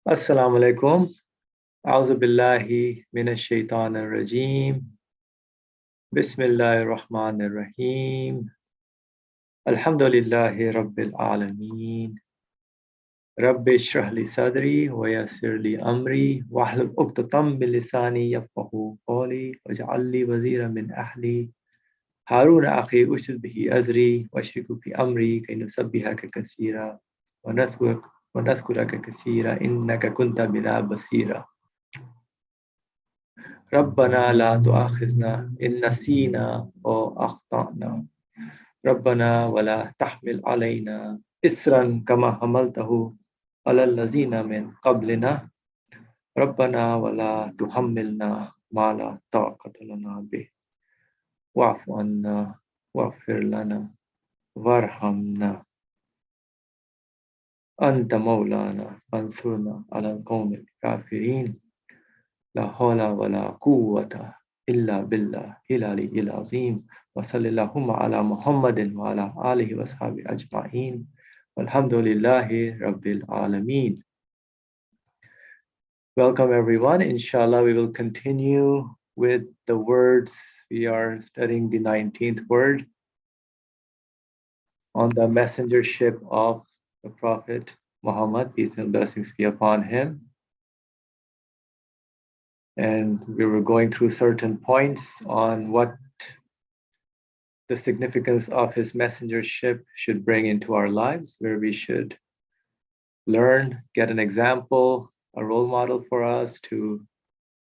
Assalamu alaikum. A'udhu billahi minash shaitanir rajim. Bismillahir rahmanir rahim. Alhamdulillahi rabbil alameen. Rabbi shrah li sadri wa yassir li amri wahlul 'uqdatam min lisani yafqahu qawli waj'al li waziran min ahli Harun akhi ushdud bihi azri washriku fi amri kay nusabbihaka kaseera wa naskuraka kaseera innaka kunta bina basira. ربنا لا تؤاخذنا إن نسينا أو أخطأنا ربنا ولا تحمل علينا إسرا كما حملته على الذين من قبلنا ربنا ولا تحملنا ما لا طاقة لنا به واعف عنا واغفر لنا وارحمنا أنت مولانا فانصرنا على القوم الكافرين لا حول ولا قوة إلا بالله العلي العظيم وصلى اللهم على محمد وعلى آله وصحبه أجمعين والحمد لله رب العالمين. Welcome everyone. Inshallah, we will continue with the words. We are studying the 19th word on the messengership of the Prophet Muhammad, peace and blessings be upon him. And we were going through certain points on what the significance of his messengership should bring into our lives, where we should learn, get an example, a role model for us to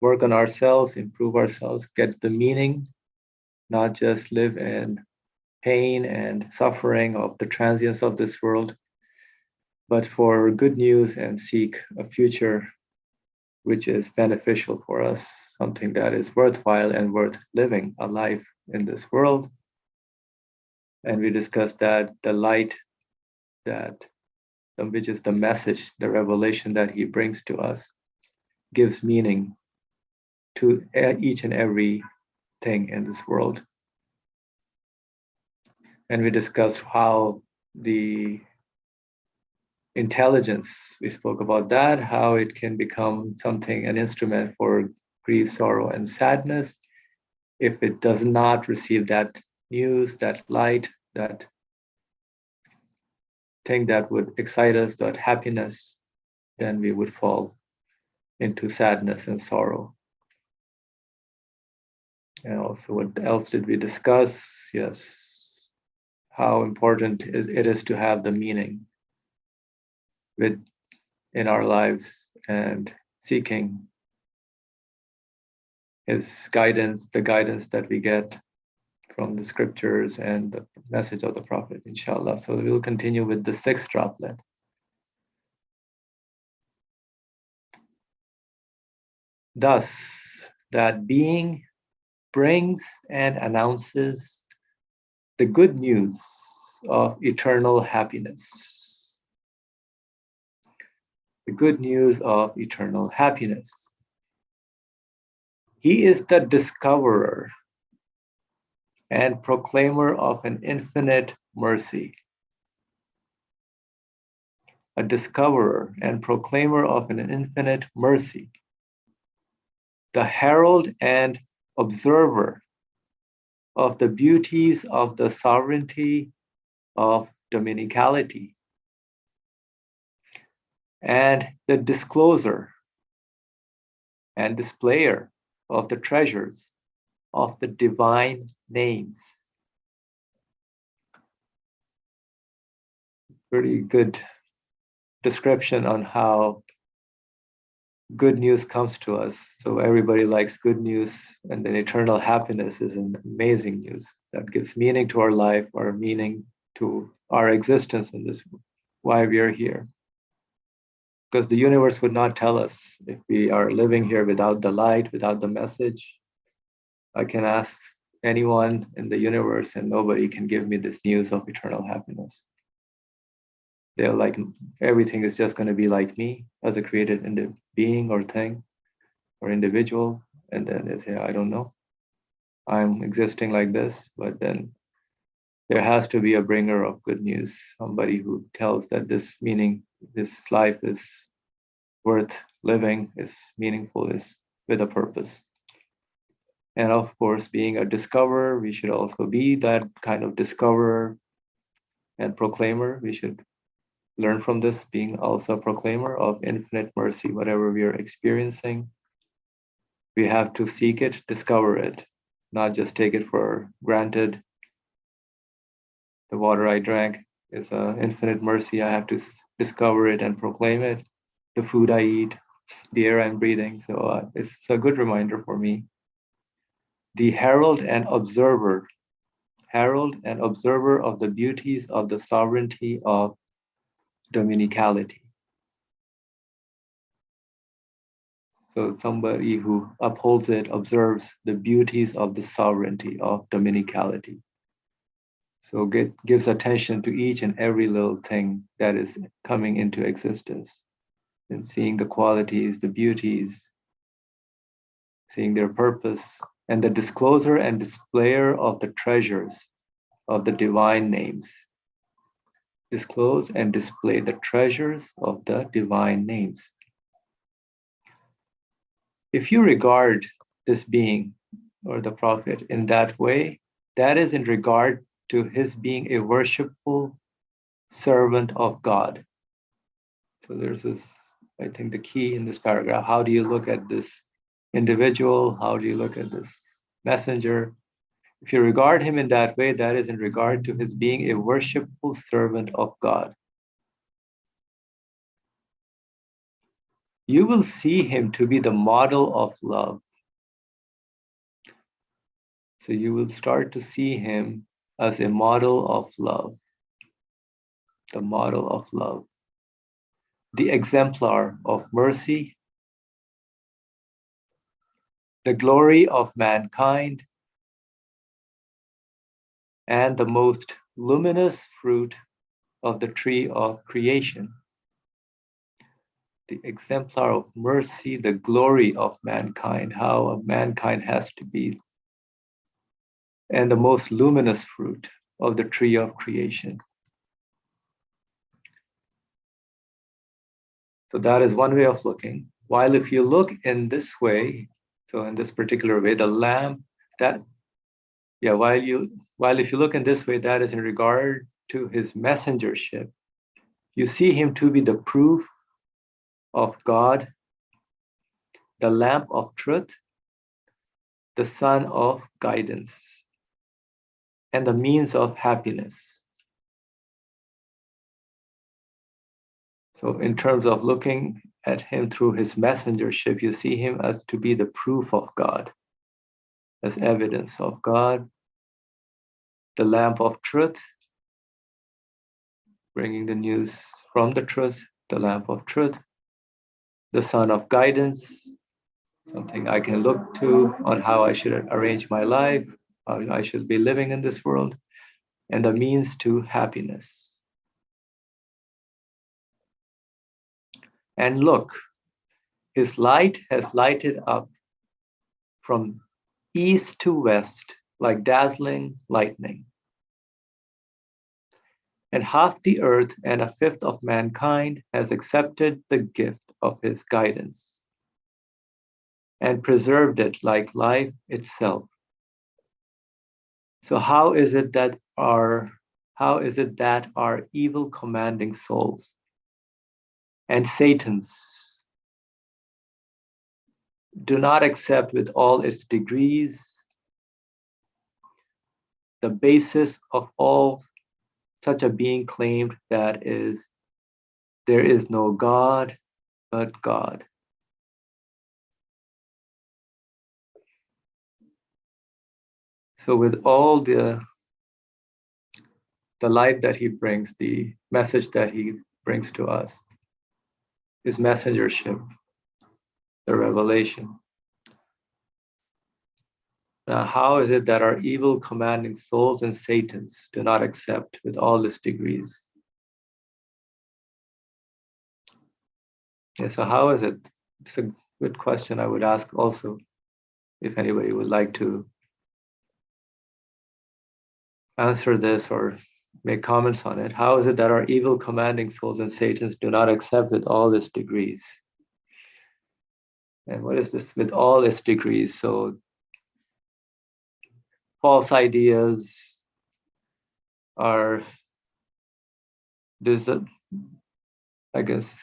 work on ourselves, improve ourselves, get the meaning, not just live in pain and suffering of the transience of this world, but for good news and seek a future which is beneficial for us, something that is worthwhile and worth living a life in this world. And we discussed that the light which is the message, the revelation that he brings to us, gives meaning to each and every thing in this world. And we discussed how the intelligence, we spoke about that, how it can become something, an instrument for grief, sorrow, and sadness. If it does not receive that news, that light, that thing that would excite us, that happiness, then we would fall into sadness and sorrow. And also, what else did we discuss? Yes, how important it is to have the meaning in our lives and seeking his guidance, the guidance that we get from the scriptures and the message of the Prophet, inshallah. So we'll continue with the 6th droplet. Thus, that being brings and announces the good news of eternal happiness. The good news of eternal happiness. He is the discoverer and proclaimer of an infinite mercy. A discoverer and proclaimer of an infinite mercy. The herald and observer of the beauties of the sovereignty of dominicality. And the discloser and displayer of the treasures of the divine names. Pretty good description on how good news comes to us. So everybody likes good news, and then eternal happiness is an amazing news that gives meaning to our life, or meaning to our existence in this, why we are here. Because the universe would not tell us if we are living here without the light, without the message. I can ask anyone in the universe and nobody can give me this news of eternal happiness. They're like, everything is just going to be like me as a created being or thing or individual. And then they say, I don't know. I'm existing like this, but then there has to be a bringer of good news, somebody who tells that this meaning, this life is worth living, is meaningful, is with a purpose. And of course, being a discoverer, we should also be that kind of discoverer and proclaimer. We should learn from this, being also a proclaimer of infinite mercy, whatever we are experiencing. We have to seek it, discover it, not just take it for granted. The water I drank is an infinite mercy. I have to discover it and proclaim it. The food I eat, the air I'm breathing. So it's a good reminder for me. The herald and observer of the beauties of the sovereignty of dominicality. So somebody who upholds it, observes the beauties of the sovereignty of dominicality. So gives attention to each and every little thing that is coming into existence, and seeing the qualities, the beauties, seeing their purpose, and the discloser and displayer of the treasures of the divine names. Disclose and display the treasures of the divine names. If you regard this being or the prophet in that way, that is in regard to his being a worshipful servant of God. So there's this, I think, the key in this paragraph. How do you look at this individual? How do you look at this messenger? If you regard him in that way, that is in regard to his being a worshipful servant of God. You will see him to be the model of love. So you will start to see him as a model of love, the model of love, the exemplar of mercy, the glory of mankind, and the most luminous fruit of the tree of creation. The exemplar of mercy, the glory of mankind, how mankind has to be, and the most luminous fruit of the tree of creation. So that is one way of looking. While if you look in this way, so in this particular way, the lamb, that, yeah, while if you look in this way, that is in regard to his messengership. You see him to be the proof of God, the lamp of truth, the sun of guidance, and the means of happiness. So in terms of looking at him through his messengership, you see him as to be the proof of God, as evidence of God, the lamp of truth, bringing the news from the truth, the lamp of truth, the sun of guidance, something I can look to on how I should arrange my life, how I should be living in this world, and the means to happiness. And look, his light has lighted up from east to west like dazzling lightning. And half the earth and a fifth of mankind has accepted the gift of his guidance and preserved it like life itself. So how is it that our evil commanding souls and Satan's do not accept with all its degrees the basis of all such a being claimed, that is, there is no God but God. So with all the light that he brings, the message that he brings to us, his messengership, the revelation. Now, how is it that our evil commanding souls and Satans do not accept with all its degrees? Yeah, so how is it? It's a good question I would ask also, if anybody would like to answer this or make comments on it. How is it that our evil commanding souls and Satans do not accept with all its degrees? And what is this? With all its degrees. So false ideas are this, I guess,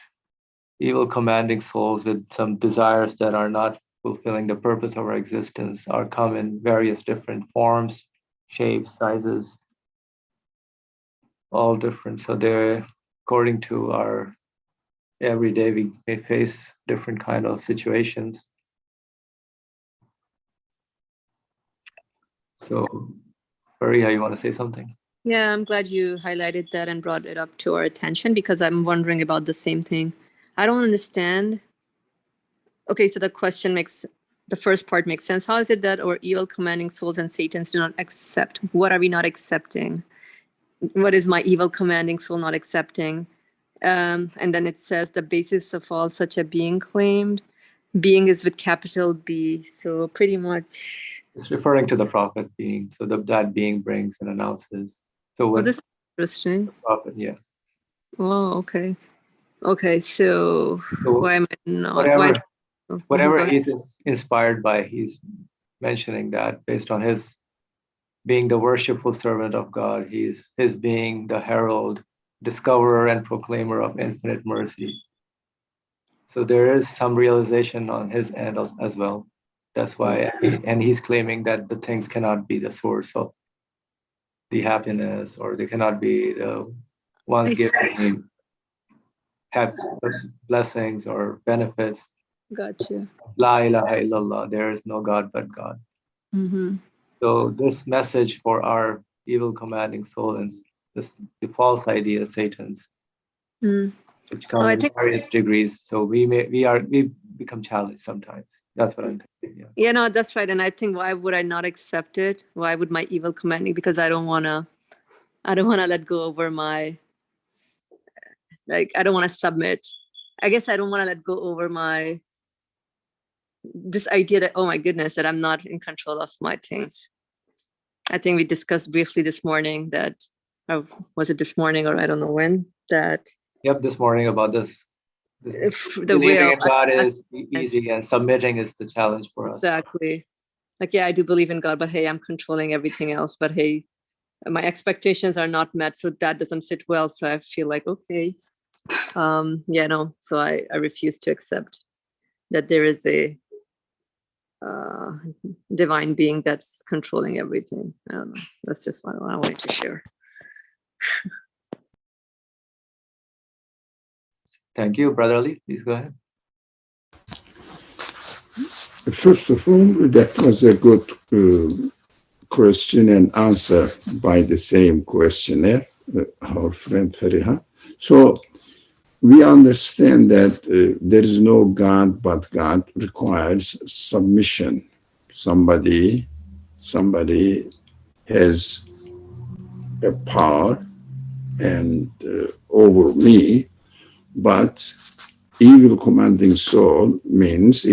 evil commanding souls with some desires that are not fulfilling the purpose of our existence, are come in various different forms, shapes, sizes, all different. So they're according to our every day we may face different kind of situations. So Fariha, you want to say something? Yeah, I'm glad you highlighted that and brought it up to our attention, because I'm wondering about the same thing. I don't understand. Okay, so the first part makes sense. How is it that our evil commanding souls and Satans do not accept? What are we not accepting? What is my evil commanding soul not accepting? And then it says the basis of all such a being claimed. Being is with capital B. So pretty much. It's referring to the prophet being. So that being brings and announces. So when this is interesting. Prophet, yeah. Oh, okay. Okay, so why am I not? Whatever he's inspired by, he's mentioning that based on his being the worshipful servant of God, his being the herald, discoverer, and proclaimer of infinite mercy. So there is some realization on his end as well. That's why, and he's claiming that the things cannot be the source of the happiness, or they cannot be the ones giving blessings or benefits. Gotcha. La ilaha illallah, there is no God but God. Mm-hmm. So this message for our evil commanding soul and the false idea, Satan's, which come in various degrees. So we become challenged sometimes. That's what I'm thinking. Yeah, no, that's right. And I think, why would I not accept it? Why would my evil commanding? Because I don't wanna let go over my, I don't want to submit. I guess I don't want to let go over my, this idea that, oh my goodness, that I'm not in control of my things. I think we discussed briefly this morning that, or was it this morning, or I don't know when, that. Yep, this morning about this. Believing in God is easy, and submitting is the challenge for us. Exactly. Yeah, I do believe in God, but hey, I'm controlling everything else. But hey, my expectations are not met, so that doesn't sit well. So I feel like, okay, yeah, no. So I refuse to accept that there is a divine being that's controlling everything. I don't know. That's just what I wanted to share. Thank you, Brother Ali. Please go ahead. First of all, that was a good question and answer by the same questioner, our friend Fariha. So we understand that there is no God but God requires submission. Somebody has a power and over me, but evil commanding means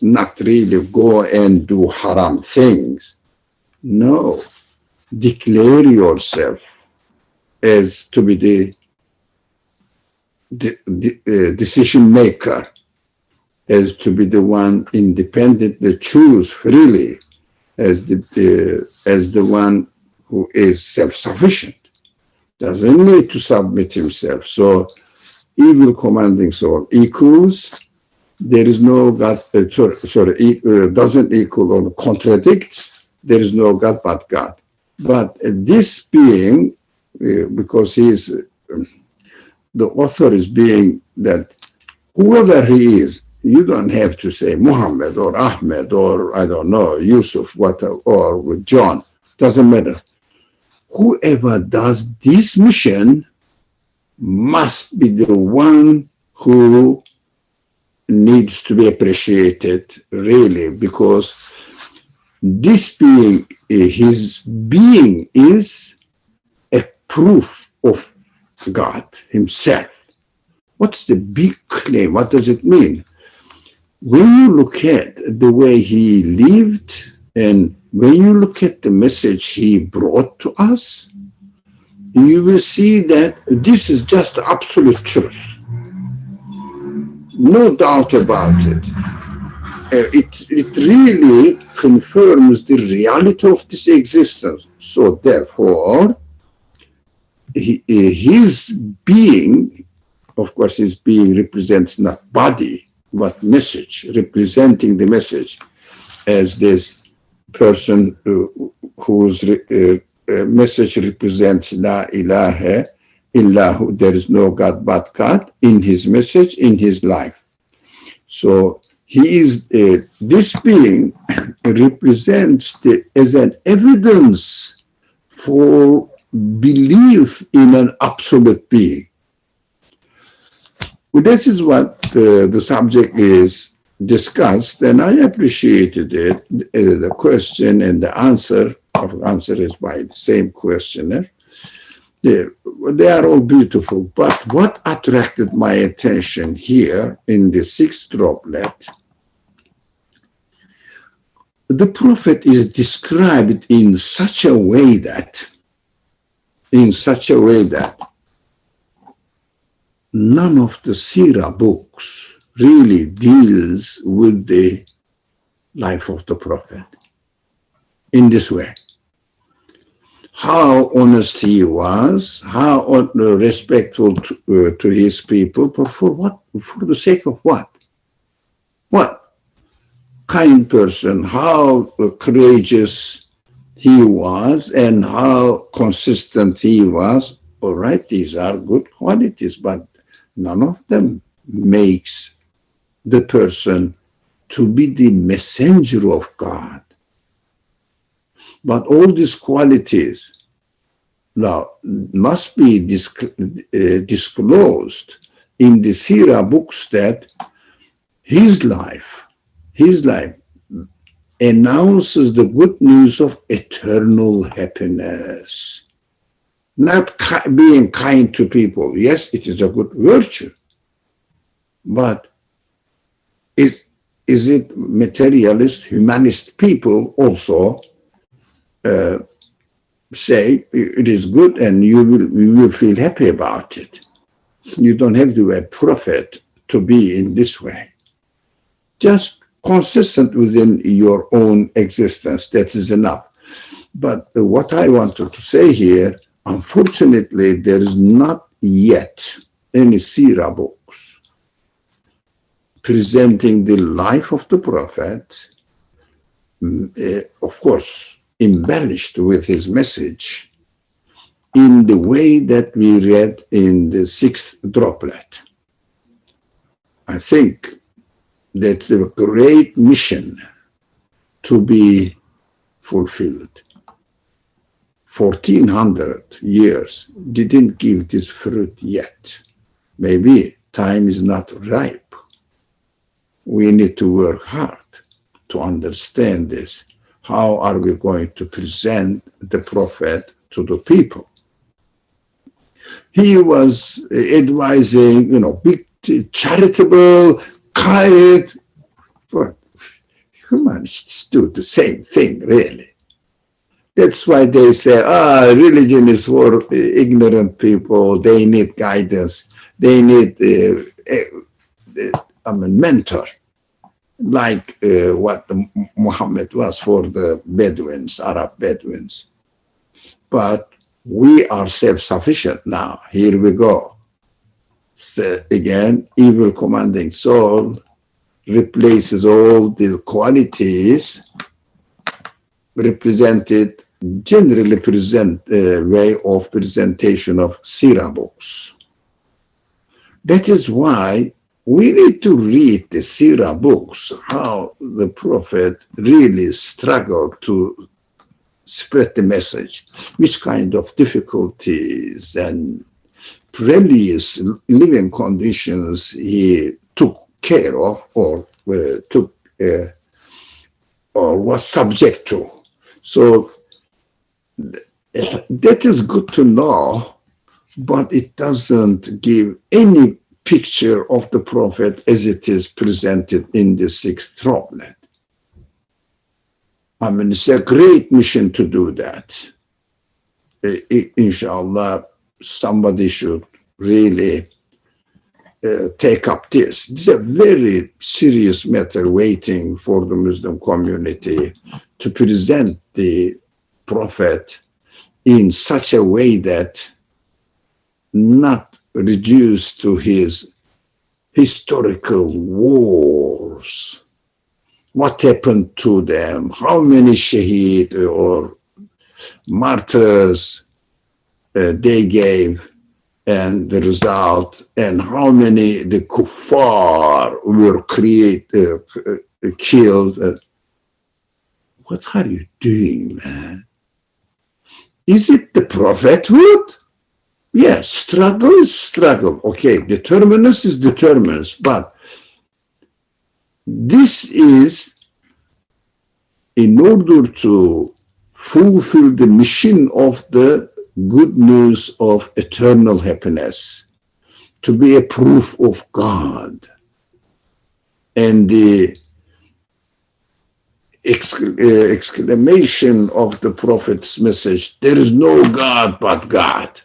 not really go and do haram things. No, declare yourself as to be the decision maker, as to be the one independently choose freely, as the one who is self-sufficient. Doesn't need to submit himself. So evil commanding soul equals, there is no God, doesn't equal or contradicts, there is no God but God. But this being, because he is, the author is being that whoever he is, you don't have to say Muhammad or Ahmed or I don't know, Yusuf, or John, doesn't matter. Whoever does this mission must be the one who needs to be appreciated, really, because this being, his being is a proof of God himself. What's the big claim? What does it mean? When you look at the way he lived, and when you look at the message he brought to us, you will see that this is just absolute truth. no doubt about it. It really confirms the reality of this existence. So therefore, his being, of course, his being represents not body, but message, representing the message as this person whose message represents La ilaha illahu, there is no God but God, in his message, in his life. So he is, this being represents as an evidence for belief in an absolute being. Well, this is what the subject is discussed, and I appreciated it. The question and the answer is by the same questioner. They are all beautiful, but what attracted my attention here in the sixth droplet, the Prophet is described in such a way that none of the Sirah books really deals with the life of the Prophet in this way. How honest he was, how respectful to his people, but for what? For the sake of what? What? Kind person, how courageous he was and how consistent he was. All right, these are good qualities, but none of them makes the person to be the messenger of God. But all these qualities now must be disclosed in the Sirah books, that his life announces the good news of eternal happiness. Not being kind to people. Yes, it is a good virtue. But is it materialist, humanist people also say it is good and you will feel happy about it? You don't have to be a prophet to be in this way. Just consistent within your own existence, that is enough. But what I wanted to say here, unfortunately, there is not yet any Sirah books presenting the life of the Prophet, of course, embellished with his message in the way that we read in the sixth droplet. I think that's a great mission to be fulfilled. 1400 years didn't give this fruit yet. Maybe time is not ripe. We need to work hard to understand this. How are we going to present the Prophet to the people? He was advising, big, charitable, kind, but humanists do the same thing, really. That's why they say, religion is for ignorant people. They need guidance. They need a mentor, like what Muhammad was for the Bedouins, Arab Bedouins. But we are self-sufficient now. Here we go. So again, evil commanding soul replaces all the qualities represented, generally way of presentation of Sirah books. That is why we need to read the Sirah books, how the Prophet really struggled to spread the message, which kind of difficulties and perilous living conditions he took care of or was subject to. So that is good to know, but it doesn't give any picture of the Prophet as it is presented in the sixth droplet. I mean, it's a great mission to do that. Inshallah, somebody should really take up this. It's a very serious matter waiting for the Muslim community to present the Prophet in such a way that not reduced to his historical wars. What happened to them? How many shaheed or martyrs they gave, and the result, and how many the kuffar were killed. What are you doing, man? Is it the prophethood? Yes, struggle is struggle. Okay, determinants is determinants, but this is in order to fulfill the mission of the good news of eternal happiness, to be a proof of God. And the exclamation of the Prophet's message, there is no God but God.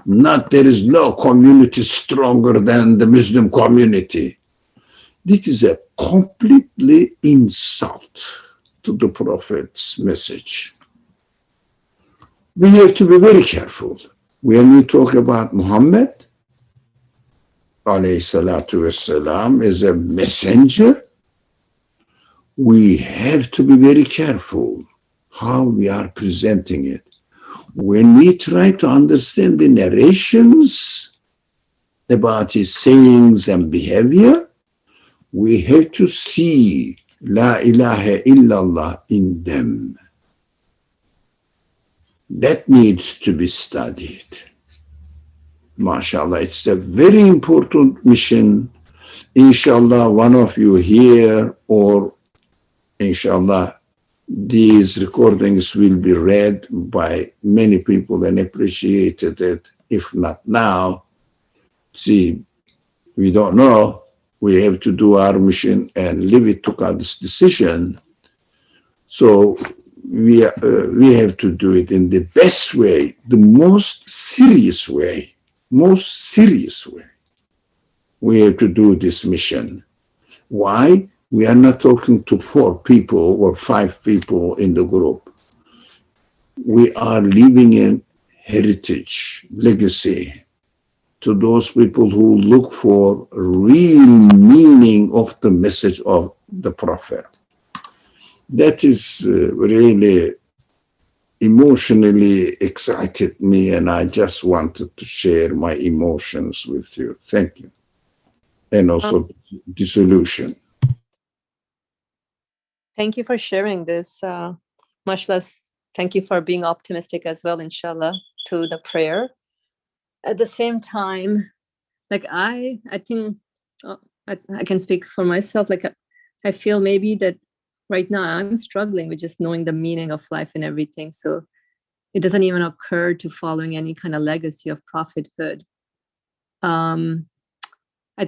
Not there is no community stronger than the Muslim community. This is a completely insult to the Prophet's message. We have to be very careful. When we talk about Muhammad, alayhi salatu wassalam, as a messenger, we have to be very careful how we are presenting it. When we try to understand the narrations about his sayings and behavior, we have to see La ilaha illallah in them. That needs to be studied. MashaAllah, it's a very important mission. Inshallah, one of you here, or inshallah, these recordings will be read by many people and appreciated it. If not now, see, we don't know. We have to do our mission and leave it to God's decision. So we have to do it in the best way, the most serious way. We have to do this mission. Why? We are not talking to 4 people or 5 people in the group. We are leaving a heritage, legacy to those people who look for real meaning of the message of the Prophet. That is really emotionally excited me, and I just wanted to share my emotions with you. Thank you. And also dissolution. Thank you for sharing this. Much less, thank you for being optimistic as well, inshallah, to the prayer. At the same time, like I think I can speak for myself. Like I feel maybe that right now I'm struggling with just knowing the meaning of life and everything. So it doesn't even occur to following any kind of legacy of prophethood. I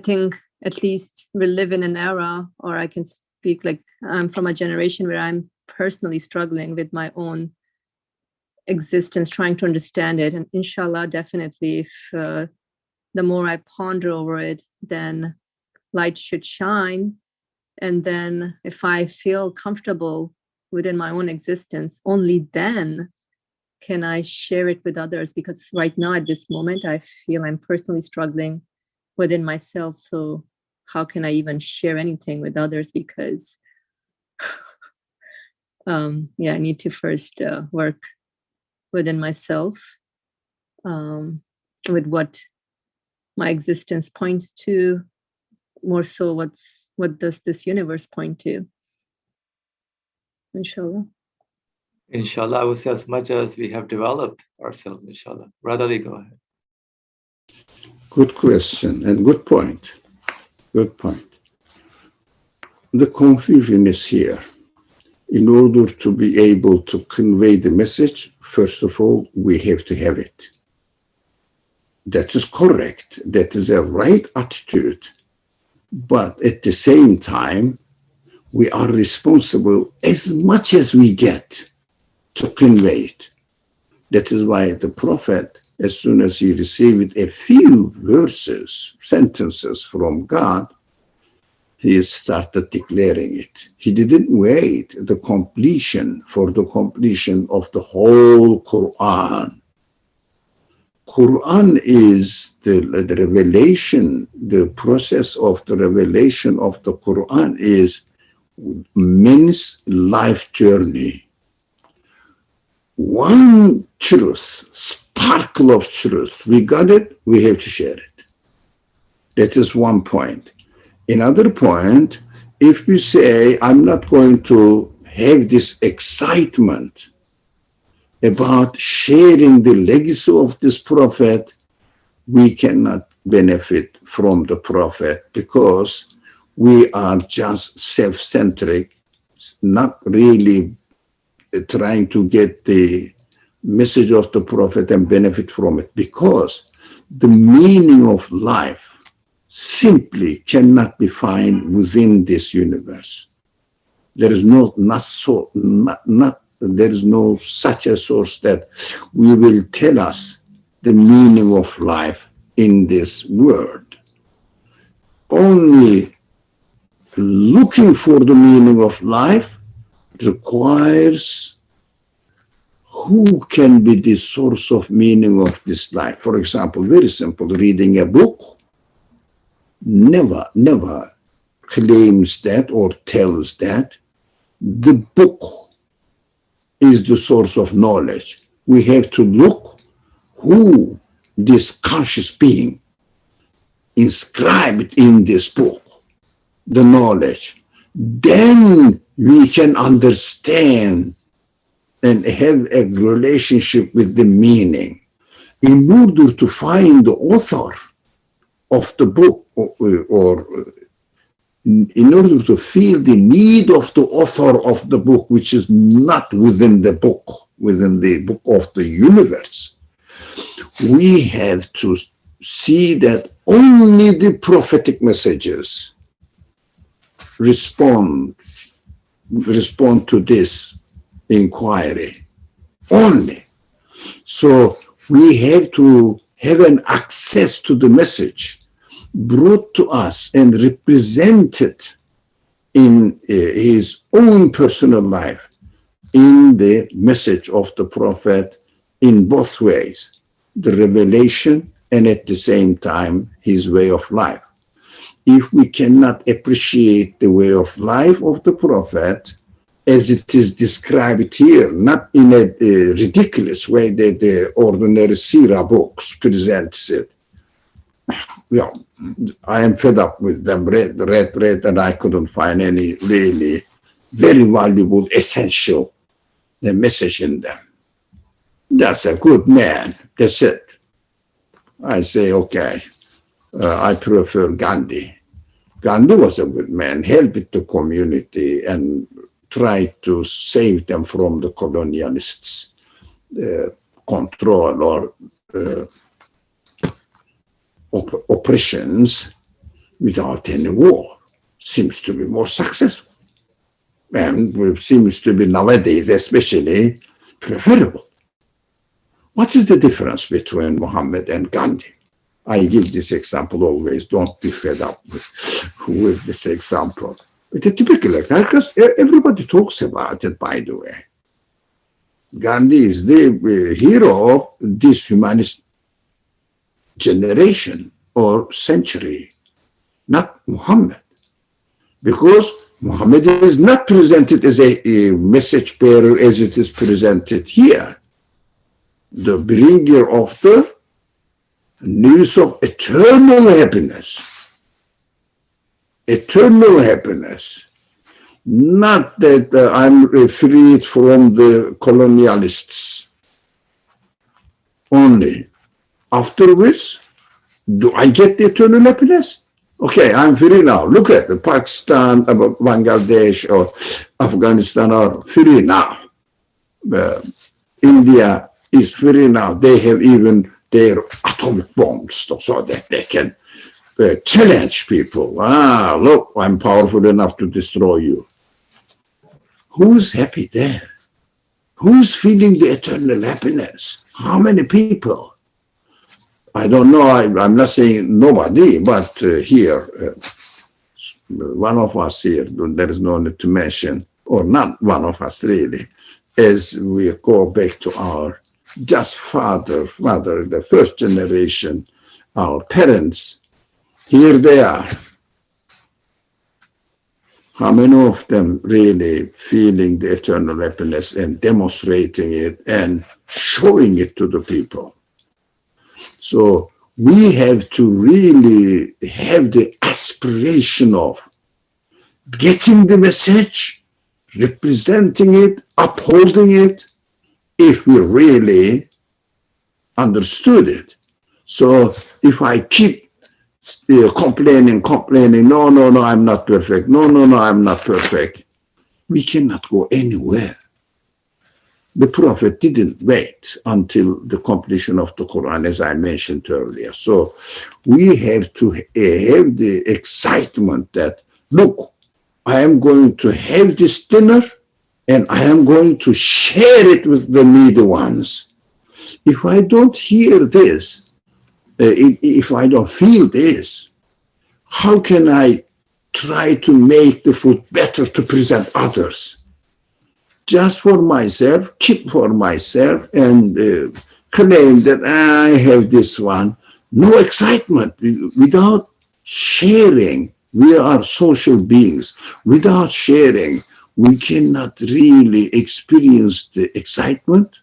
think at least we live in an era, or I can speak like I'm from a generation where I'm personally struggling with my own existence, trying to understand it. And inshallah, definitely, if the more I ponder over it, then light should shine. And then if I feel comfortable within my own existence, only then can I share it with others. Because right now, at this moment, I feel I'm personally struggling within myself. So how can I even share anything with others? Because I need to first work within myself, with what my existence points to, more so what does this universe point to? Inshallah. Inshallah, I would say as much as we have developed ourselves, inshallah. Radali, go ahead. Good question and good point. Good point. The confusion is here. In order to be able to convey the message, first of all, we have to have it. That is correct. That is a right attitude. But at the same time, we are responsible as much as we get to convey it. That is why the Prophet as soon as he received a few verses, sentences from God, he started declaring it. He didn't wait for the completion of the whole Quran. Quran is the revelation, the process of the revelation of the Quran is man's life journey. One truth, sparkle of truth, we got it, we have to share it. That is one point. Another point, if we say, I'm not going to have this excitement about sharing the legacy of this prophet, we cannot benefit from the prophet because we are just self-centric, not really trying to get the message of the prophet and benefit from it, because the meaning of life simply cannot be found within this universe. There is there is no such a source that will tell us the meaning of life in this world. Only looking for the meaning of life requires who can be the source of meaning of this life. For example, very simple, reading a book never claims that or tells that the book is the source of knowledge. We have to look who this conscious being inscribed in this book, the knowledge. Then we can understand and have a relationship with the meaning. In order to find the author of the book, or in order to feel the need of the author of the book, which is not within the book of the universe, we have to see that only the prophetic messages respond to this inquiry only. So we have to have an access to the message brought to us and represented in his own personal life, in the message of the prophet, in both ways, the revelation and at the same time his way of life. If we cannot appreciate the way of life of the prophet as it is described here, not in a ridiculous way that the ordinary Sirah books presents it. Well, I am fed up with them, read, and I couldn't find any really very valuable, essential message in them. That's a good man, that's it. I say, okay, I prefer Gandhi. Gandhi was a good man, helped the community and tried to save them from the colonialists' control or oppressions without any war. Seems to be more successful, and seems to be nowadays especially preferable. What is the difference between Muhammad and Gandhi? I give this example always. Don't be fed up with this example. It's a typical example because everybody talks about it, by the way. Gandhi is the hero of this humanist generation or century, not Muhammad. Because Muhammad is not presented as a message bearer as it is presented here. The bringer of the news of eternal happiness. Eternal happiness. Not that I'm freed from the colonialists only. Afterwards, do I get the eternal happiness? Okay, I'm free now. Look at Pakistan, Bangladesh, or Afghanistan are free now. India is free now. They have even their atomic bombs so that they can challenge people. Look, I'm powerful enough to destroy you. Who's happy there? Who's feeling the eternal happiness? How many people? I don't know, I'm not saying nobody, but here, one of us here, there is no need to mention, or not one of us really, as we go back to our just father, the first generation, our parents, here they are. How many of them really feeling the eternal happiness and demonstrating it and showing it to the people? So we have to really have the aspiration of getting the message, representing it, upholding it, if we really understood it. So if I keep complaining, no, I'm not perfect, no, I'm not perfect, we cannot go anywhere. The Prophet didn't wait until the completion of the Quran, as I mentioned earlier. So we have to have the excitement that, look, I am going to have this dinner and I am going to share it with the needy ones. If I don't hear this, if I don't feel this, how can I try to make the food better to present others? Just for myself, keep for myself, and claim that I have this one. No excitement. Without sharing, we are social beings. Without sharing, we cannot really experience the excitement.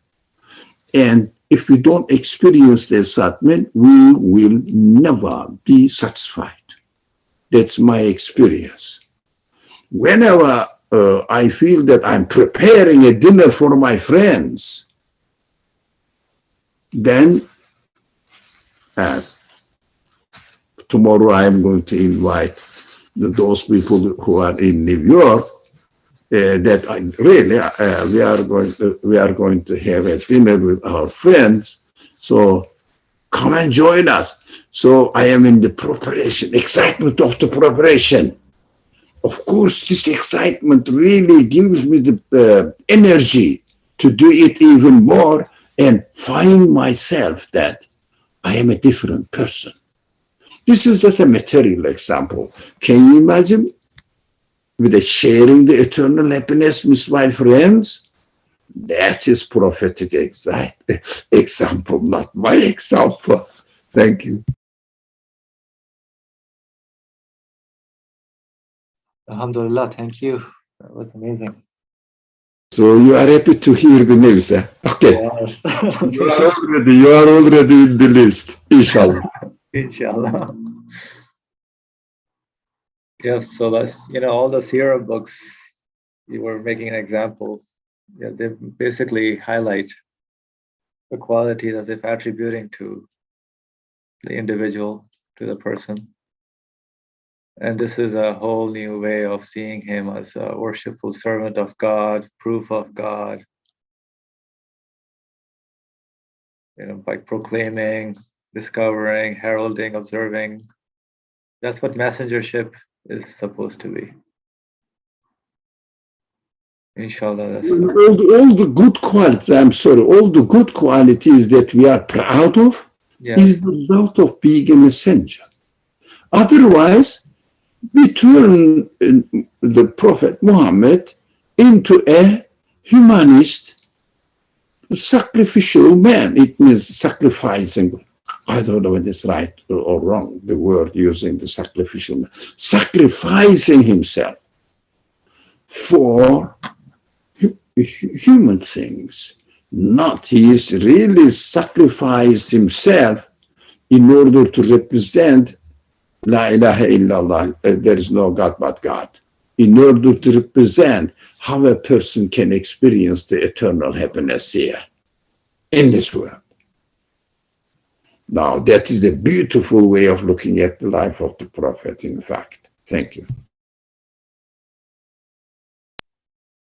And if we don't experience the excitement, we will never be satisfied. That's my experience. Whenever I feel that I'm preparing a dinner for my friends, then tomorrow I'm going to invite those people who are in New York, that I really we are going to have a dinner with our friends. So come and join us. So I am in the preparation, excitement of the preparation. Of course, this excitement really gives me the energy to do it even more and find myself that I am a different person. This is just a material example. Can you imagine with sharing the eternal happiness with my friends? That is prophetic example, not my example. Thank you. Alhamdulillah, thank you. That was amazing. So you are happy to hear the news, eh? Okay. Yes. You are already in the list, inshallah. Inshallah. Yes, so that's, all the Sierra books you were making an example. Yeah, they basically highlight the quality that they're attributing to the individual, to the person. And this is a whole new way of seeing him as a worshipful servant of God, proof of God, by proclaiming, discovering, heralding, observing. That's what messengership is supposed to be. Inshallah. All the good qualities, all the good qualities that we are proud of, yes, is the result of being a messenger. Otherwise, we turn the Prophet Muhammad into a humanist, sacrificial man. It means sacrificing. I don't know whether it's right or wrong, the word using the sacrificial man. Sacrificing himself for human things. Not he is really sacrificed himself in order to represent La ilaha illallah, there is no God but God, in order to represent how a person can experience the eternal happiness here in this world. Now, that is a beautiful way of looking at the life of the Prophet, in fact. Thank you.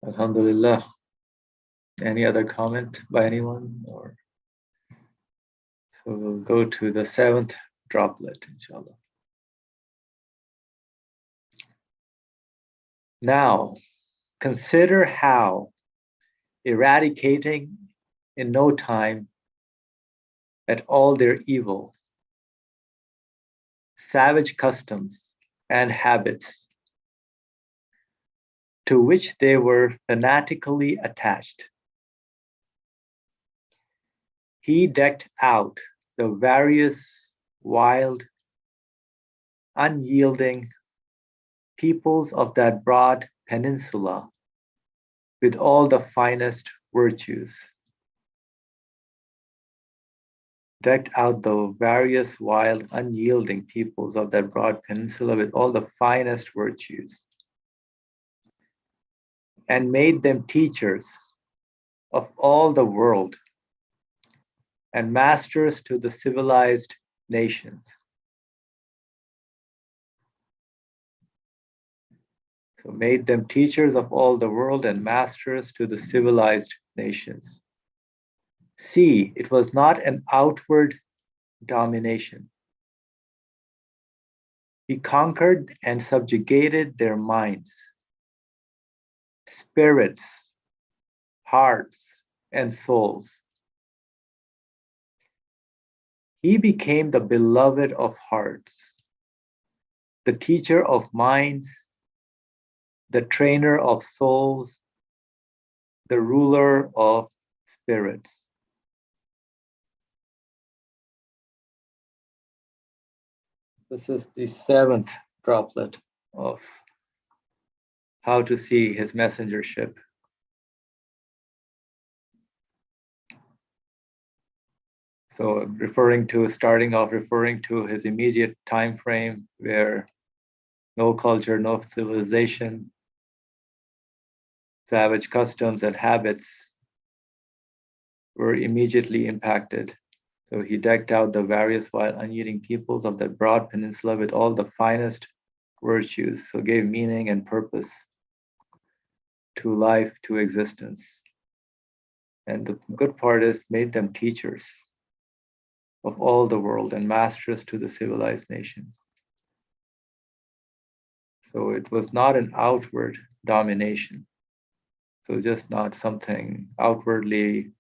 Alhamdulillah. Any other comment by anyone? So we'll go to the 7th droplet, inshallah. Now, consider how eradicating in no time at all their evil savage customs and habits to which they were fanatically attached. He decked out the various wild, unyielding peoples of that broad peninsula with all the finest virtues. Decked out the various wild, unyielding peoples of that broad peninsula with all the finest virtues, and made them teachers of all the world and masters to the civilized nations. So made them teachers of all the world and masters to the civilized nations. See, it was not an outward domination. He conquered and subjugated their minds, spirits, hearts, and souls. He became the beloved of hearts, the teacher of minds, the trainer of souls, the ruler of spirits. This is the 7th droplet of how to see his messengership. So starting off referring to his immediate time frame where no culture, no civilization, savage customs and habits were immediately impacted. So he decked out the various wild unyielding peoples of that broad peninsula with all the finest virtues, so gave meaning and purpose to life, to existence. And the good part is made them teachers of all the world and masters to the civilized nations. So it was not an outward domination. So just not something outwardly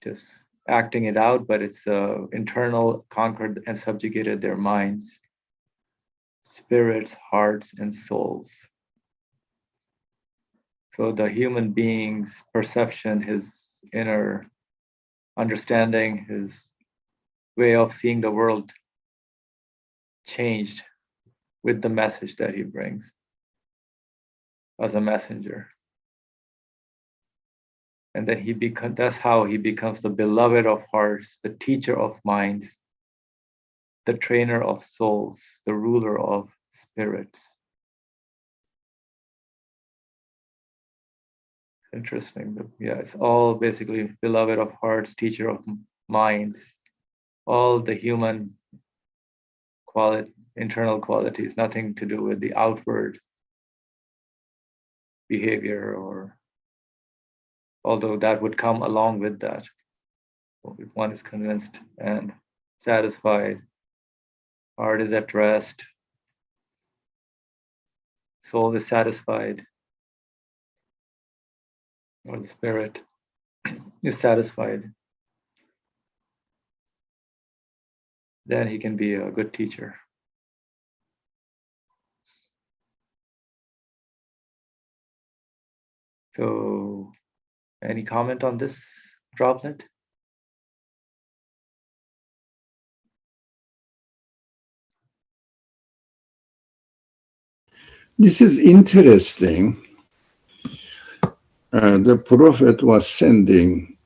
just acting it out, but it's internal, conquered and subjugated their minds, spirits, hearts, and souls. So the human being's perception, his inner understanding, his way of seeing the world changed with the message that he brings as a messenger. And then that's how he becomes the beloved of hearts, the teacher of minds, the trainer of souls, the ruler of spirits. Interesting. Yeah, it's all basically beloved of hearts, teacher of minds, all the human internal qualities, nothing to do with the outward behavior, or although that would come along with that. If one is convinced and satisfied, heart is at rest, soul is satisfied, or the spirit is satisfied, then he can be a good teacher. So, any comment on this droplet? This is interesting. The prophet was sending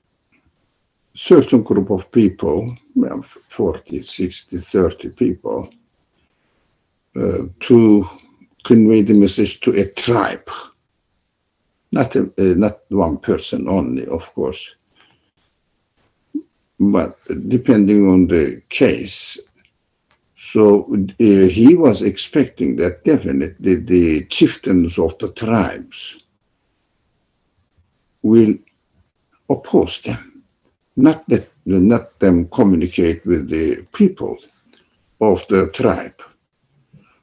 certain group of people, 40, 60, 30 people, to convey the message to a tribe. Not one person only, of course, but depending on the case. So he was expecting that definitely the chieftains of the tribes will oppose them, not them communicate with the people of the tribe.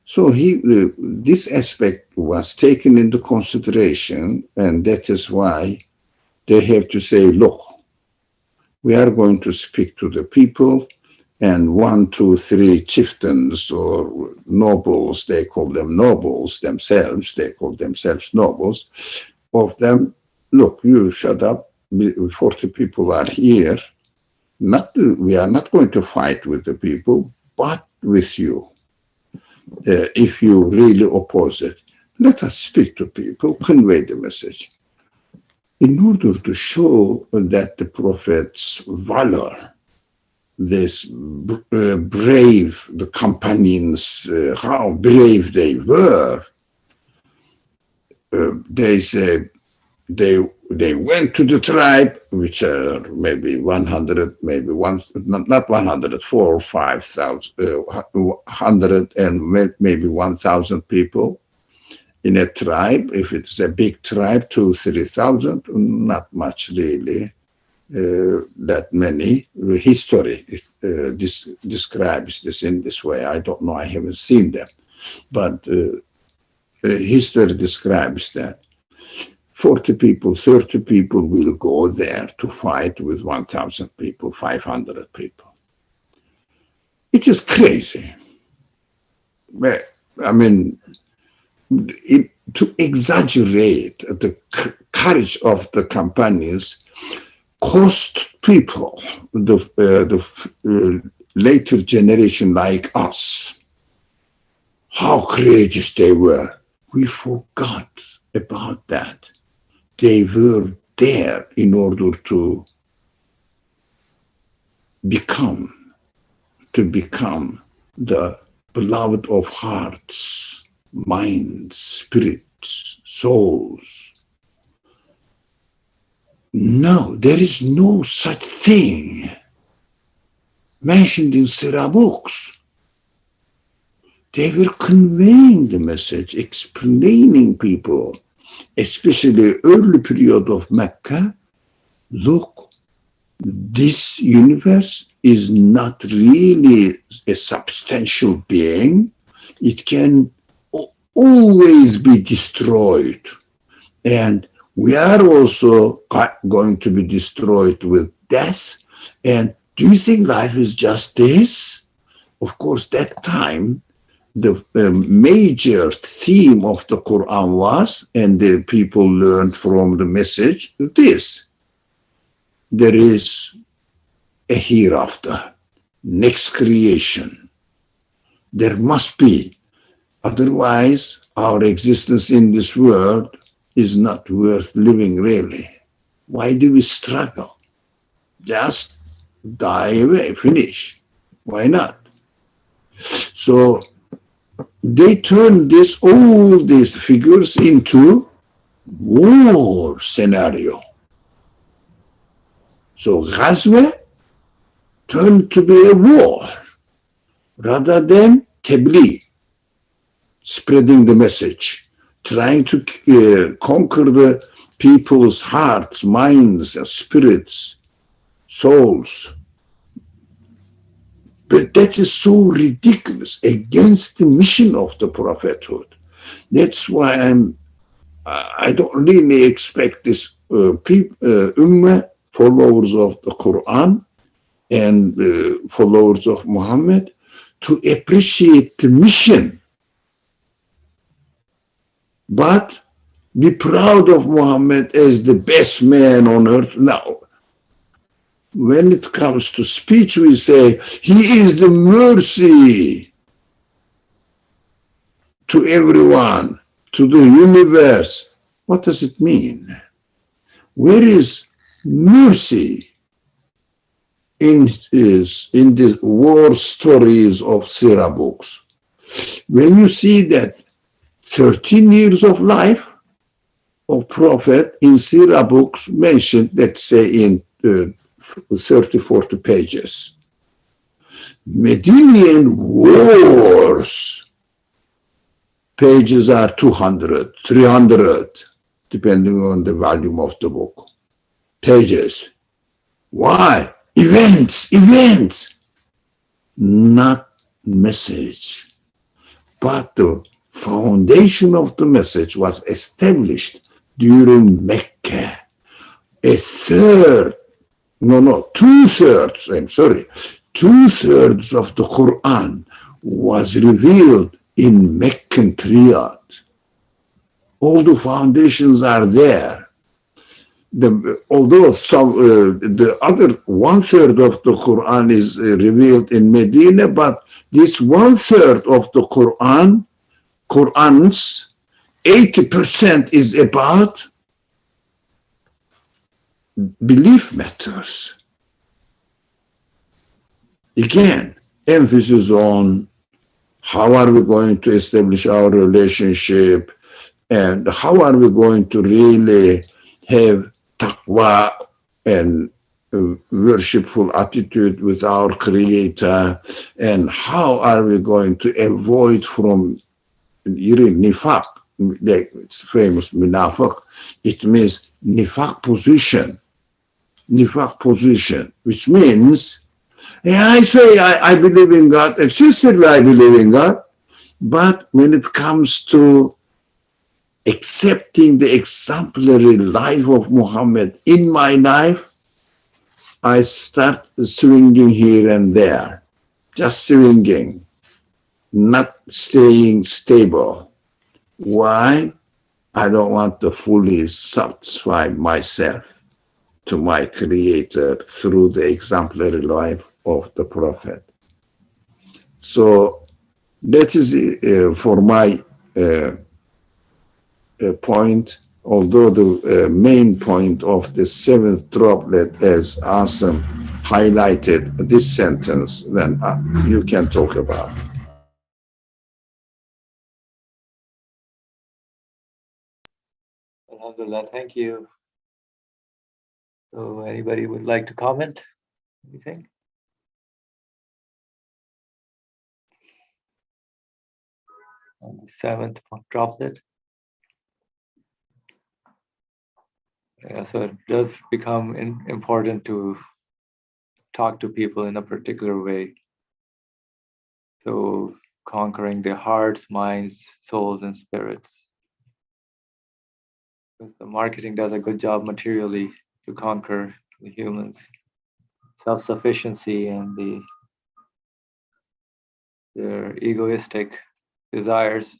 So this aspect was taken into consideration, and that is why they have to say, look, we are going to speak to the people, and 1, 2, 3 chieftains or nobles, they call them nobles themselves, they call themselves nobles, of them, look, you shut up, 40 people are here, we are not going to fight with the people, but with you. If you really oppose it, let us speak to people, convey the message. In order to show that the Prophet's valor, this brave, the companions, how brave they were, they say they went to the tribe, which are maybe 100, maybe not 100, 4,000 or 5,000, 100 and maybe 1,000 people in a tribe. If it's a big tribe, 2,000, 3,000, not much really. That many. History describes this in this way. I don't know, I haven't seen them, but history describes that 40 people, 30 people will go there to fight with 1,000 people, 500 people. It is crazy. I mean, to exaggerate the courage of the companions cost people, the later generation like us, how courageous they were. We forgot about that. They were there in order to become the beloved of hearts, minds, spirits, souls. No, there is no such thing mentioned in Sira books. They were conveying the message, explaining people, especially early period of Mecca. Look, this universe is not really a substantial being. It can always be destroyed. And we are also going to be destroyed with death. And do you think life is just this? Of course, that time, the major theme of the Quran was, and the people learned from the message, this. There is a hereafter, next creation. There must be. Otherwise, our existence in this world is not worth living, really. Why do we struggle? Just die away, finish. Why not? So they turned all these figures into war scenario. So Ghazwa turned to be a war rather than tabligh, spreading the message, trying to conquer the people's hearts, minds, and spirits, souls. But that is so ridiculous, against the mission of the prophethood. That's why I don't really expect this ummah, followers of the Quran and followers of Muhammad, to appreciate the mission, but be proud of Muhammad as the best man on earth. Now, when it comes to speech, we say, he is the mercy to everyone, to the universe. What does it mean? Where is mercy in the war stories of Sira books? When you see that 13 years of life of Prophet in Sira books mentioned, let's say in 30, 40 pages. Medinian wars, pages are 200, 300, depending on the volume of the book. Pages. Why? Events, not message. But the foundation of the message was established during Mecca. 2/3, 2/3 of the Quran was revealed in Meccan period. All the foundations are there. Although the other 1/3 of the Quran is revealed in Medina, but this 1/3 of the Quran's 80% is about belief matters. Again, emphasis on how are we going to establish our relationship and how are we going to really have taqwa and worshipful attitude with our Creator, and how are we going to avoid from nifaq, it's famous munafiq. It means nifaq position, which means, yeah, I say I believe in God, and sincerely I believe in God, but when it comes to accepting the exemplary life of Muhammad in my life, I start swinging here and there, just swinging, not staying stable. Why? I don't want to fully satisfy myself to my Creator through the exemplary life of the Prophet. So that is for my point, although the main point of the 7th droplet, as Asim highlighted this sentence, then you can talk about. Alhamdulillah, thank you. So anybody would like to comment? Anything? On the 7th droplet? Yeah, so it does become important to talk to people in a particular way. So conquering their hearts, minds, souls, and spirits. Because the marketing does a good job materially to conquer the humans' self-sufficiency and their egoistic desires.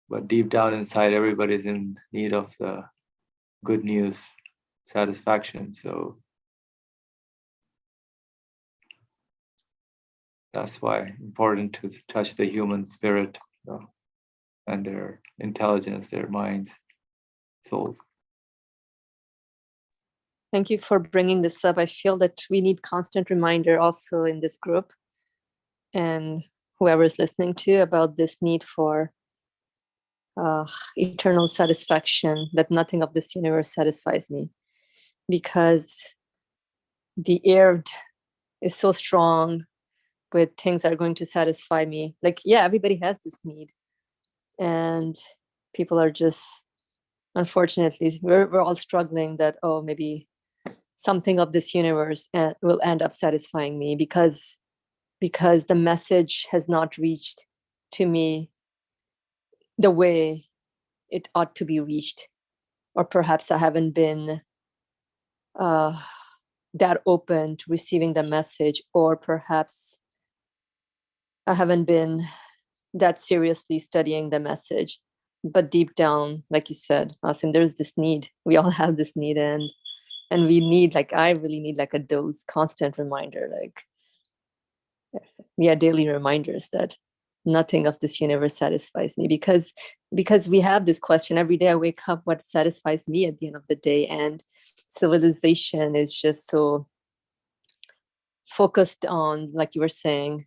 But deep down inside, everybody's in need of the good news, satisfaction. So that's why important to touch the human spirit, and their intelligence, their minds, souls. Thank you for bringing this up. I feel that we need constant reminder also in this group and whoever is listening to about this need for eternal satisfaction, that nothing of this universe satisfies me, because the air is so strong with things that are going to satisfy me. Like, yeah, everybody has this need, and people are just, unfortunately, we're all struggling that, oh, maybe something of this universe will end up satisfying me because the message has not reached to me the way it ought to be reached, or perhaps I haven't been that open to receiving the message, or perhaps I haven't been that seriously studying the message. But deep down, like you said, Asim, there's this need. We all have this need, and we need, like, I really need like a dose, constant reminder, like, yeah, daily reminders that nothing of this universe satisfies me, because we have this question every day. I wake up, what satisfies me at the end of the day? And civilization is just so focused on, like you were saying,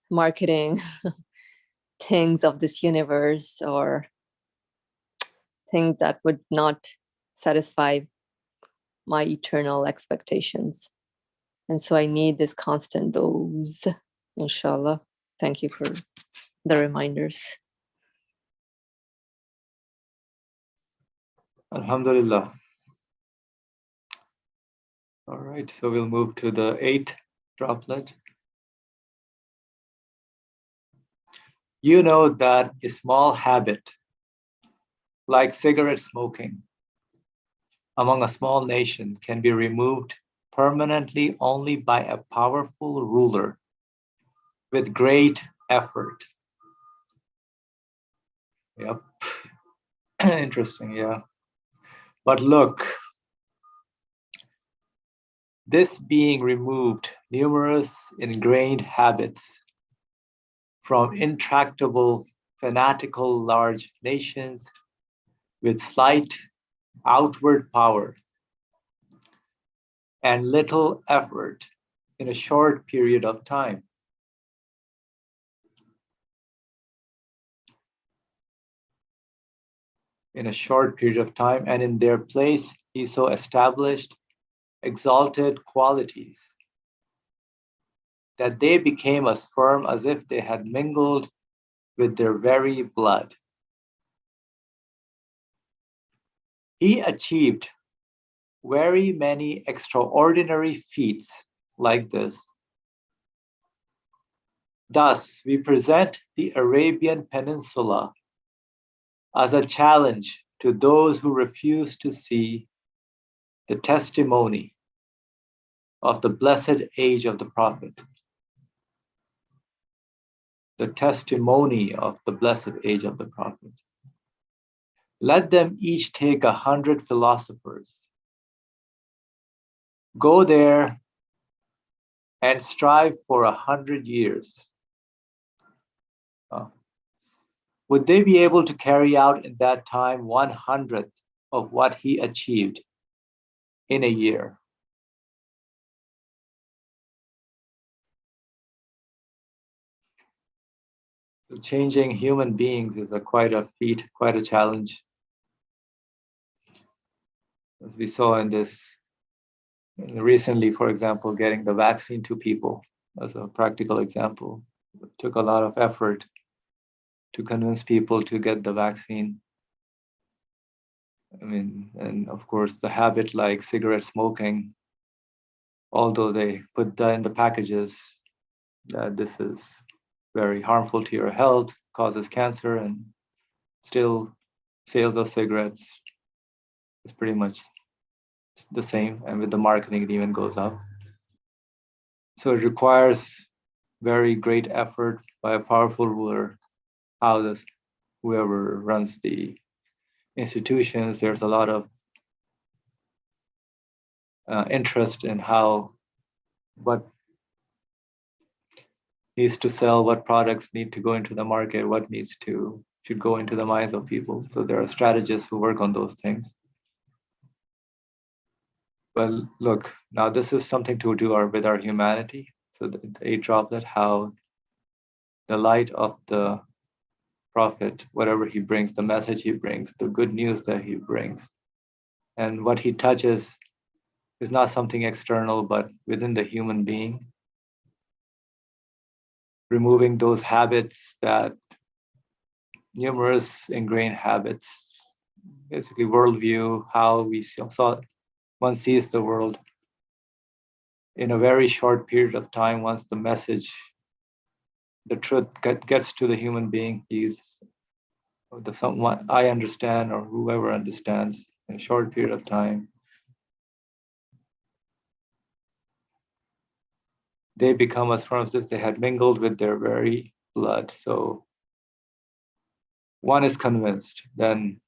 marketing things of this universe, or things that would not satisfy my eternal expectations. And so I need this constant dose, inshallah. Thank you for the reminders. Alhamdulillah. All right, so we'll move to the 8th droplet. You know that a small habit, like cigarette smoking, among a small nation can be removed permanently only by a powerful ruler with great effort. Yep. Interesting, yeah. But look, this being removed numerous ingrained habits from intractable, fanatical large nations with slight outward power and little effort in a short period of time. In a short period of time, and in their place, he so established exalted qualities that they became as firm as if they had mingled with their very blood. He achieved very many extraordinary feats like this. Thus, we present the Arabian Peninsula as a challenge to those who refuse to see the testimony of the blessed age of the Prophet. The testimony of the blessed age of the Prophet. Let them each take 100 philosophers. Go there and strive for 100 years. Would they be able to carry out in that time 100th of what he achieved in a year? So changing human beings is quite a feat, quite a challenge. As we saw in this recently, for example, getting the vaccine to people as a practical example. It took a lot of effort to convince people to get the vaccine. I mean, and of course, the habit like cigarette smoking, although they put that in the packages that this is very harmful to your health, causes cancer, and still sales of cigarettes is pretty much the same. And with the marketing, it even goes up. So it requires very great effort by a powerful ruler. How does whoever runs the institutions, there's a lot of interest in what needs to sell, what products need to go into the market, what should go into the minds of people. So there are strategists who work on those things. But look, now this is something to do with our humanity. So the eight droplet, how the light of the Prophet, whatever he brings, the message he brings, the good news that he brings, and what he touches is not something external, but within the human being. Removing those habits, that numerous ingrained habits, basically worldview, how one sees the world in a very short period of time. Once the message, the truth gets to the human being, someone I understand, or whoever understands, in a short period of time, they become as firm as if they had mingled with their very blood. So one is convinced, then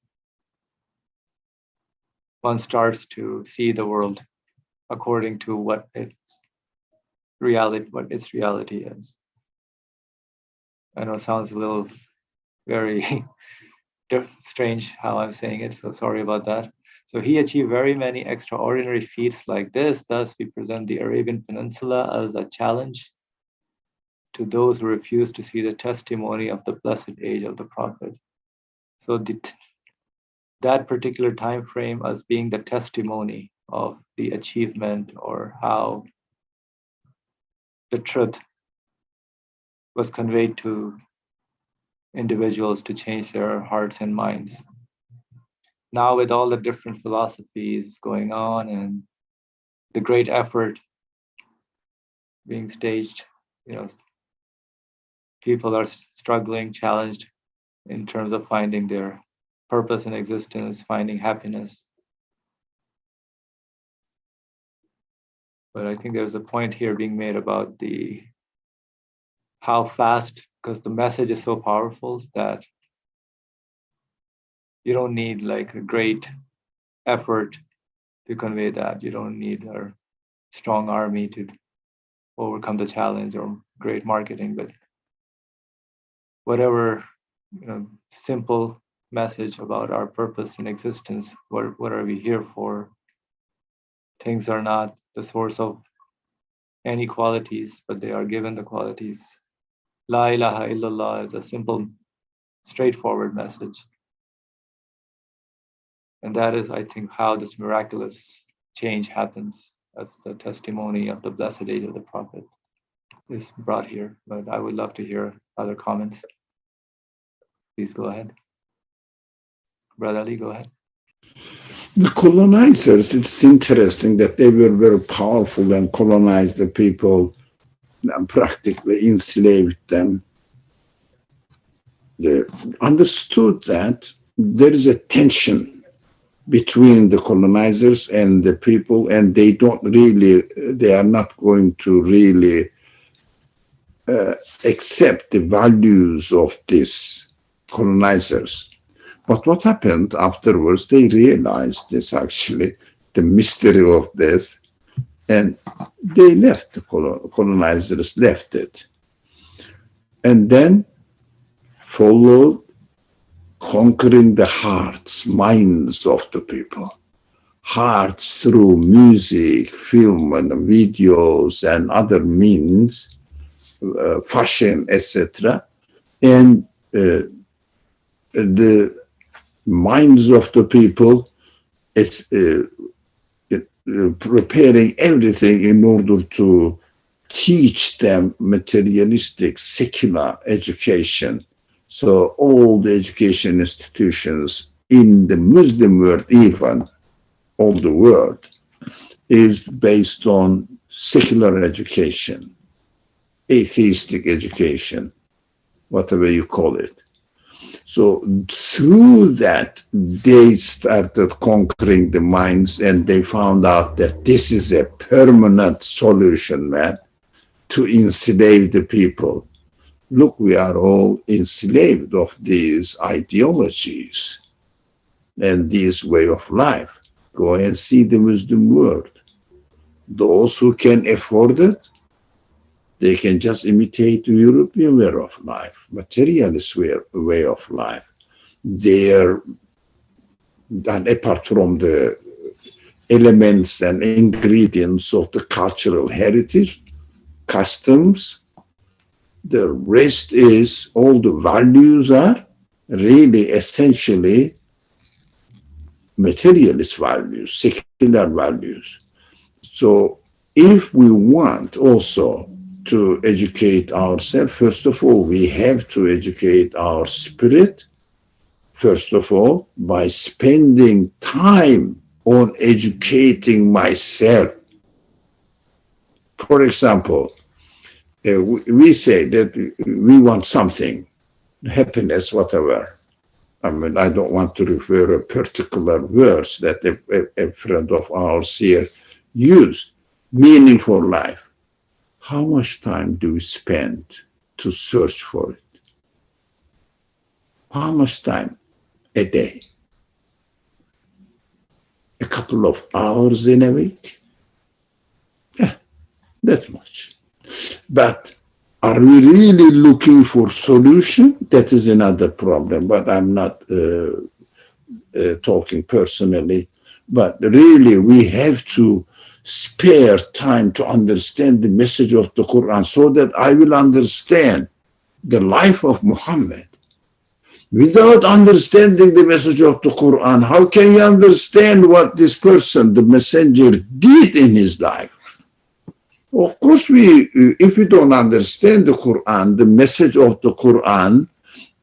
one starts to see the world according to what its reality is. I know it sounds a little very strange how I'm saying it, so sorry about that. So he achieved very many extraordinary feats like this. Thus, we present the Arabian Peninsula as a challenge to those who refuse to see the testimony of the blessed age of the Prophet. So that particular time frame as being the testimony of the achievement, or how the truth was conveyed to individuals to change their hearts and minds. Now, with all the different philosophies going on and the great effort being staged, people are struggling, challenged in terms of finding their purpose in existence, finding happiness. But I think there's a point here being made about how fast, because the message is so powerful that you don't need like a great effort to convey that. You don't need a strong army to overcome the challenge or great marketing, but whatever, simple message about our purpose in existence, what are we here for? Things are not the source of any qualities, but they are given the qualities. La ilaha illallah is a simple, straightforward message. And that is, I think, how this miraculous change happens. That's the testimony of the blessed age of the Prophet is brought here. But I would love to hear other comments. Please go ahead. Brother Ali, go ahead. The colonizers, it's interesting that they were very powerful and colonized the people and practically enslaved them. They understood that there is a tension between the colonizers and the people, and they are not going to really accept the values of these colonizers. But what happened afterwards, they realized this actually, the mystery of this, and they left, the colonizers left it. And then followed conquering the hearts, minds of the people. Hearts through music, film, and videos, and other means, fashion, etc. And the minds of the people is preparing everything in order to teach them materialistic, secular education. So all the education institutions in the Muslim world, even all the world, is based on secular education, atheistic education, whatever you call it. So through that, they started conquering the minds, and they found out that this is a permanent solution, man, to enslave the people. Look, we are all enslaved of these ideologies and this way of life. Go and see the Muslim world. Those who can afford it, they can just imitate the European way of life, materialist way of life. And apart from the elements and ingredients of the cultural heritage, customs, the rest is, all the values are really essentially materialist values, secular values. So if we want also to educate ourselves, first of all, we have to educate our spirit, first of all, by spending time on educating myself. For example, we say that we want something, happiness, whatever. I mean, I don't want to refer a particular verse that a friend of ours here used, meaning for life. How much time do we spend to search for it? How much time a day? A couple of hours in a week? Yeah, that much. But are we really looking for solution? That is another problem, but I'm not talking personally. But really, we have to spare time to understand the message of the Quran so that I will understand the life of Muhammad. Without understanding the message of the Quran, how can you understand what this person, the messenger, did in his life? Of course, if we don't understand the Quran, the message of the Quran,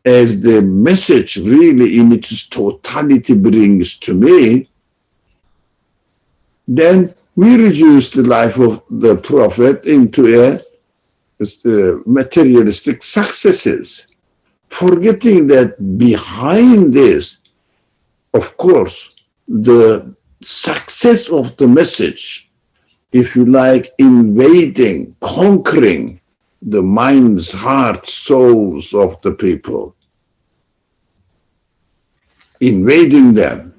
as the message really in its totality brings to me, then we reduce the life of the Prophet into a materialistic successes, forgetting that behind this, of course, the success of the message if you like, invading, conquering the minds, hearts, souls of the people. Invading them,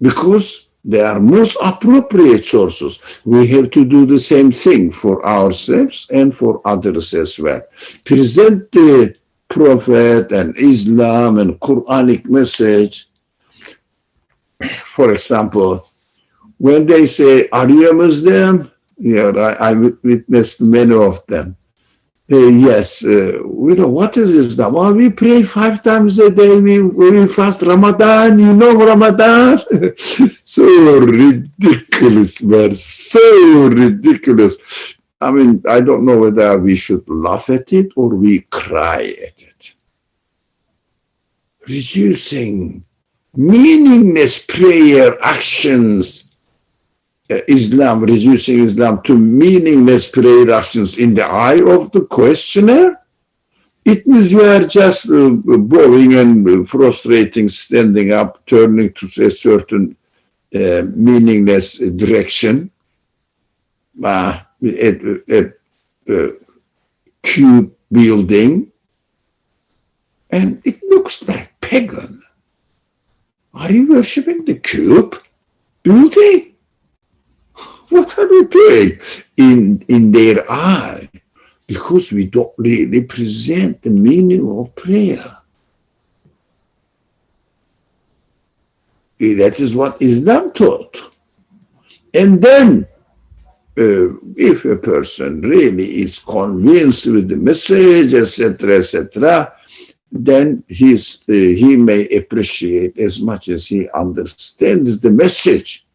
because they are most appropriate sources. We have to do the same thing for ourselves and for others as well. Present the Prophet and Islam and Quranic message. For example, when they say, "Are you a Muslim?" Yeah, I witnessed many of them. Yes, we know what is Islam. Well, we pray 5 times a day. We fast Ramadan. You know Ramadan. So ridiculous, man. So ridiculous. I mean, I don't know whether we should laugh at it or we cry at it. Reducing meaningless prayer actions. Islam, reducing Islam to meaningless prayer actions in the eye of the questioner, it means you are just bowing and frustrating, standing up, turning to a certain meaningless direction, a cube building, and it looks like pagan. Are you worshipping the cube building? What are we doing in their eye? Because we don't really present the meaning of prayer. That is what Islam taught. And then, if a person really is convinced with the message, etc., then he may appreciate as much as he understands the message,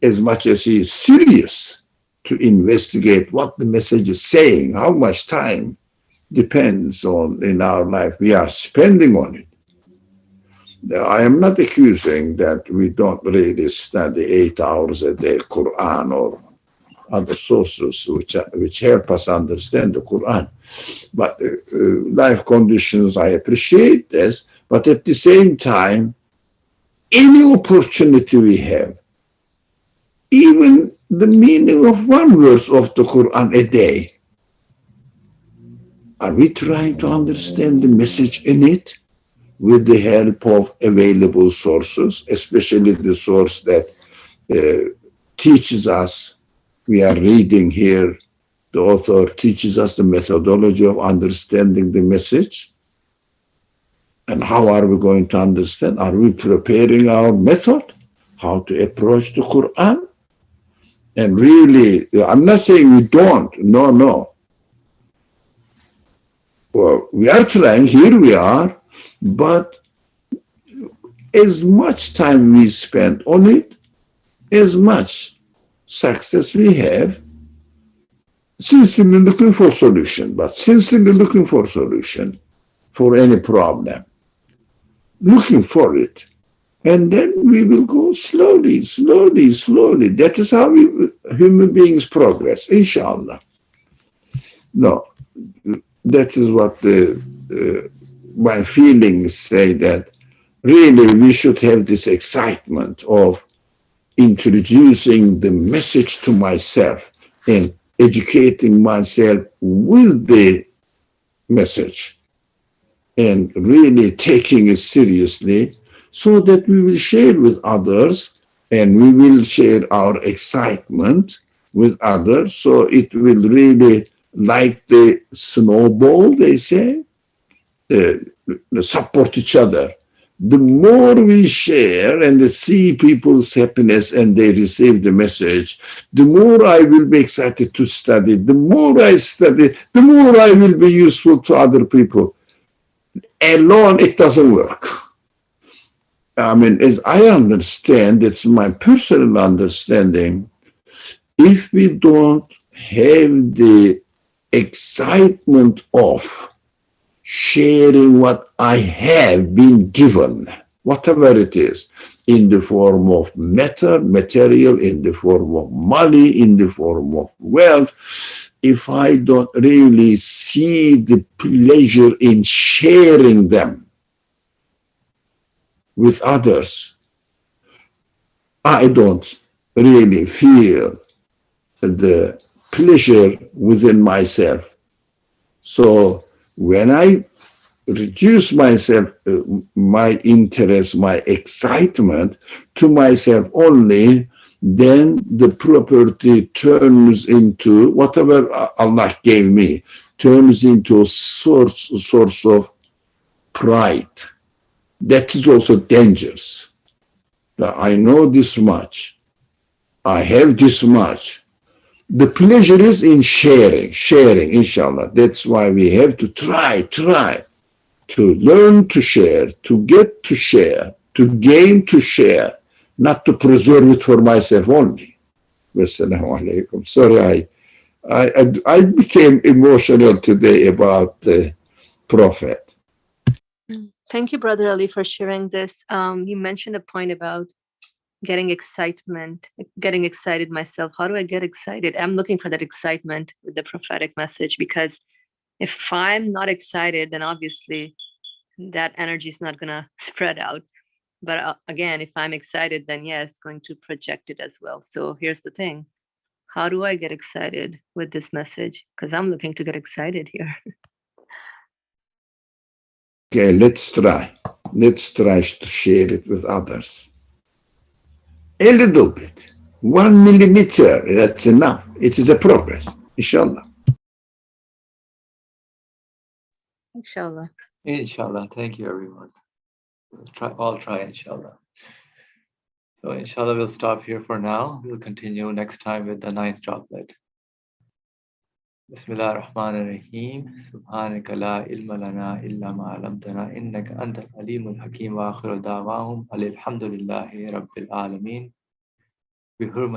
as much as he is serious to investigate what the message is saying. How much time depends on in our life we are spending on it. I am not accusing that we don't really study 8 hours a day Quran or other sources which help us understand the Quran. But life conditions, I appreciate this, but at the same time, any opportunity we have, even the meaning of 1 verse of the Quran a day, are we trying to understand the message in it with the help of available sources, especially the source that teaches us? We are reading here, the author teaches us the methodology of understanding the message. And how are we going to understand? Are we preparing our method? How to approach the Quran? And really, I'm not saying we don't, no. Well, we are trying, here we are, but as much time we spend on it, as much success we have, sincerely looking for solution, but sincerely looking for solution for any problem, looking for it. And then we will go slowly. That is how human beings progress, inshallah. No, that is what my feelings say, that really we should have this excitement of introducing the message to myself and educating myself with the message and really taking it seriously, so that we will share with others and we will share our excitement with others. So it will really, like the snowball, they say, support each other. The more we share and see people's happiness and they receive the message, the more I will be excited to study. The more I study, the more I will be useful to other people. Alone, it doesn't work. I mean, as I understand, it's my personal understanding, if we don't have the excitement of sharing what I have been given, whatever it is, in the form of material, in the form of money, in the form of wealth, if I don't really see the pleasure in sharing them with others, I don't really feel the pleasure within myself. So when I reduce myself, my interest, my excitement to myself only, then the property turns into whatever Allah gave me, turns into a source of pride. That is also dangerous. Now, I know this much. I have this much. The pleasure is in sharing, inshallah. That's why we have to try to learn to share, to get to share, to gain to share, not to preserve it for myself only. Wassalamu alaikum. Sorry, I became emotional today about the Prophet. Thank you, Brother Ali, for sharing this. You mentioned a point about getting excited myself. How do I get excited? I'm looking for that excitement with the prophetic message, because if I'm not excited, then obviously that energy is not going to spread out. But again, if I'm excited, then yes, going to project it as well. So here's the thing. How do I get excited with this message? Because I'm looking to get excited here. Okay, let's try. Let's try to share it with others. A little bit. 1 millimeter, that's enough. It is a progress, inshallah. Inshallah. Inshallah. Thank you, everyone. We'll try, inshallah. So, inshallah, we'll stop here for now. We'll continue next time with the 9th droplet. Bismillah ar-Rahman ar-Rahim. Subhanaka la ilma lana illa ma alamtana innaka anta al-alimul hakim wa akhiru da'wahum alhamdulillahi rabbil alameen.